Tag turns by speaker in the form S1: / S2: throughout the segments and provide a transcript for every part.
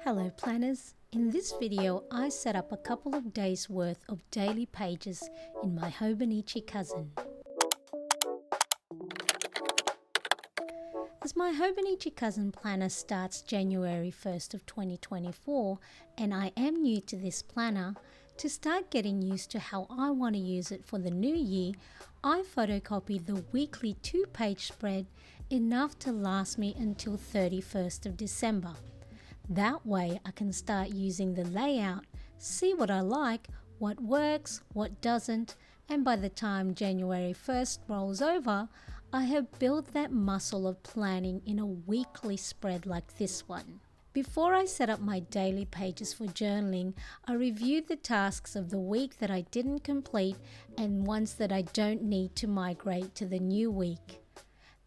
S1: Hello planners! In this video I set up a couple of days worth of daily pages in my Hobonichi cousin. As my Hobonichi cousin planner starts January 1st of 2024 and I am new to this planner, to start getting used to how I want to use it for the new year, I photocopied the weekly 2-page spread enough to last me until 31st of December. That way I can start using the layout, see what I like, what works, what doesn't, and by the time January 1st rolls over, I have built that muscle of planning in a weekly spread like this one. Before I set up my daily pages for journaling, I reviewed the tasks of the week that I didn't complete and ones that I don't need to migrate to the new week.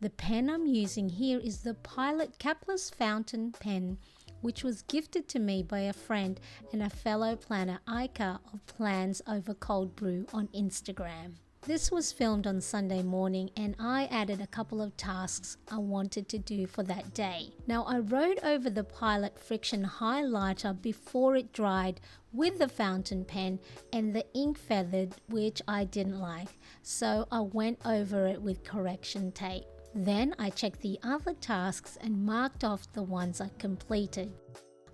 S1: The pen I'm using here is the Pilot Capless Fountain pen, which was gifted to me by a friend and a fellow planner, Ika of Plans Over Cold Brew on Instagram. This was filmed on Sunday morning and I added a couple of tasks I wanted to do for that day. Now I wrote over the Pilot Friction highlighter before it dried with the fountain pen and the ink feathered, which I didn't like, so I went over it with correction tape. Then I checked the other tasks and marked off the ones I completed.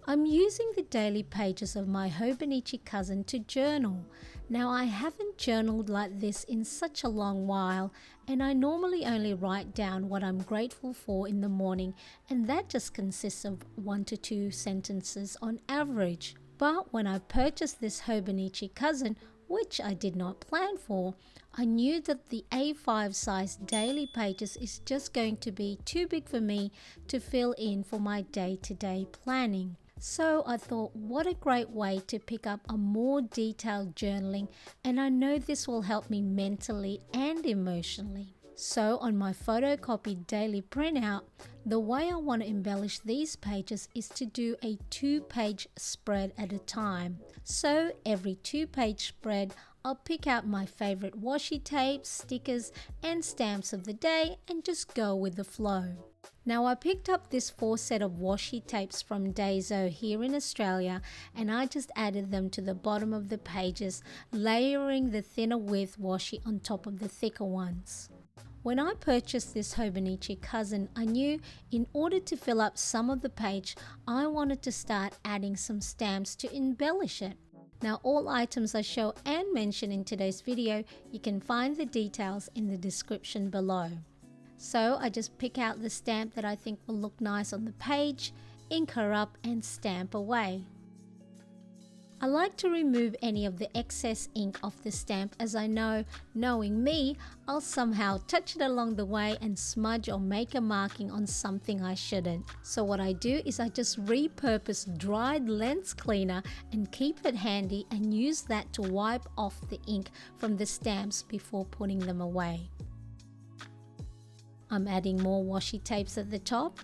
S1: I'm using the daily pages of my Hobonichi cousin to journal. Now I haven't journaled like this in such a long while, and I normally only write down what I'm grateful for in the morning, and that just consists of 1 to 2 sentences on average. But when I purchased this Hobonichi cousin, which I did not plan for, I knew that the A5 size daily pages is just going to be too big for me to fill in for my day-to-day planning. So I thought, what a great way to pick up a more detailed journaling, and I know this will help me mentally and emotionally. So on my photocopied daily printout, the way I want to embellish these pages is to do a 2-page spread at a time. So every 2-page spread, I'll pick out my favorite washi tapes, stickers and stamps of the day and just go with the flow. Now I picked up this 4 set of washi tapes from Daiso here in Australia and I just added them to the bottom of the pages, layering the thinner width washi on top of the thicker ones. When I purchased this Hobonichi cousin, I knew in order to fill up some of the page, I wanted to start adding some stamps to embellish it. Now all items I show and mention in today's video, you can find the details in the description below. So I just pick out the stamp that I think will look nice on the page, ink her up and stamp away. I like to remove any of the excess ink off the stamp as I know, knowing me, I'll somehow touch it along the way and smudge or make a marking on something I shouldn't. So what I do is I just repurpose dried lens cleaner and keep it handy and use that to wipe off the ink from the stamps before putting them away. I'm adding more washi tapes at the top.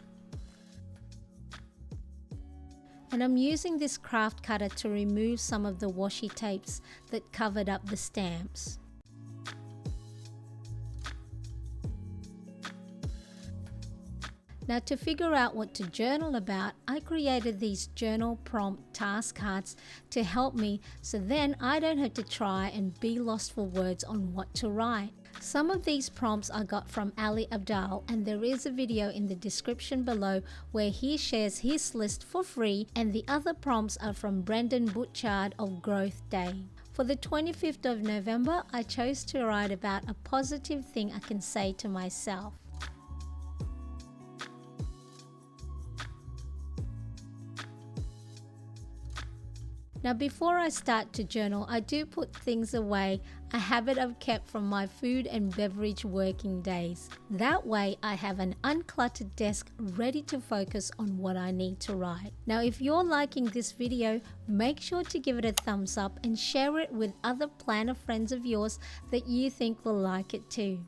S1: And I'm using this craft cutter to remove some of the washi tapes that covered up the stamps. Now to figure out what to journal about, I created these journal prompt task cards to help me so then I don't have to try and be lost for words on what to write. Some of these prompts I got from Ali Abdal and there is a video in the description below where he shares his list for free, and the other prompts are from Brendan Butchard of Growth Day. For the 25th of November, I chose to write about a positive thing I can say to myself. Now before I start to journal, I do put things away, a habit I've kept from my food and beverage working days. That way I have an uncluttered desk ready to focus on what I need to write. Now if you're liking this video, make sure to give it a thumbs up and share it with other planner friends of yours that you think will like it too.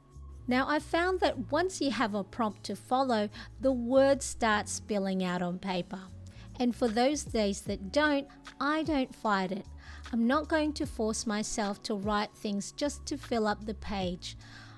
S1: Now I found that once you have a prompt to follow, the words start spilling out on paper. And for those days that don't, I don't fight it. I'm not going to force myself to write things just to fill up the page.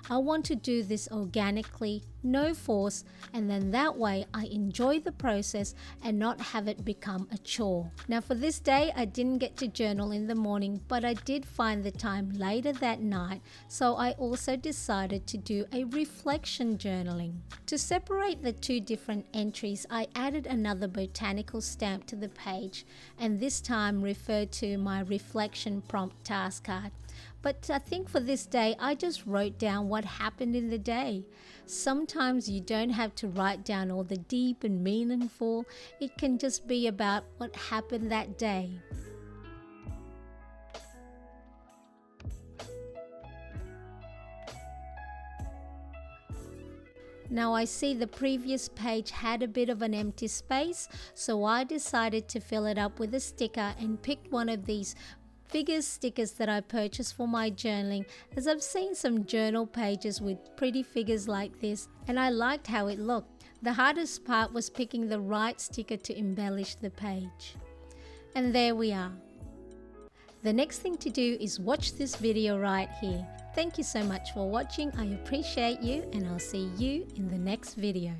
S1: I want to do this organically, no force, and then that way I enjoy the process and not have it become a chore. Now for this day, I didn't get to journal in the morning, but I did find the time later that night, so I also decided to do a reflection journaling. To separate the two different entries, I added another botanical stamp to the page, and this time referred to my reflection prompt task card. But I think for this day, I just wrote down what happened in the day. Sometimes you don't have to write down all the deep and meaningful. It can just be about what happened that day. Now I see the previous page had a bit of an empty space, so I decided to fill it up with a sticker and picked one of these figures stickers that I purchased for my journaling, as I've seen some journal pages with pretty figures like this and I liked how it looked. The hardest part was picking the right sticker to embellish the page. And there we are. The next thing to do is watch this video right here. Thank you so much for watching. I appreciate you and I'll see you in the next video.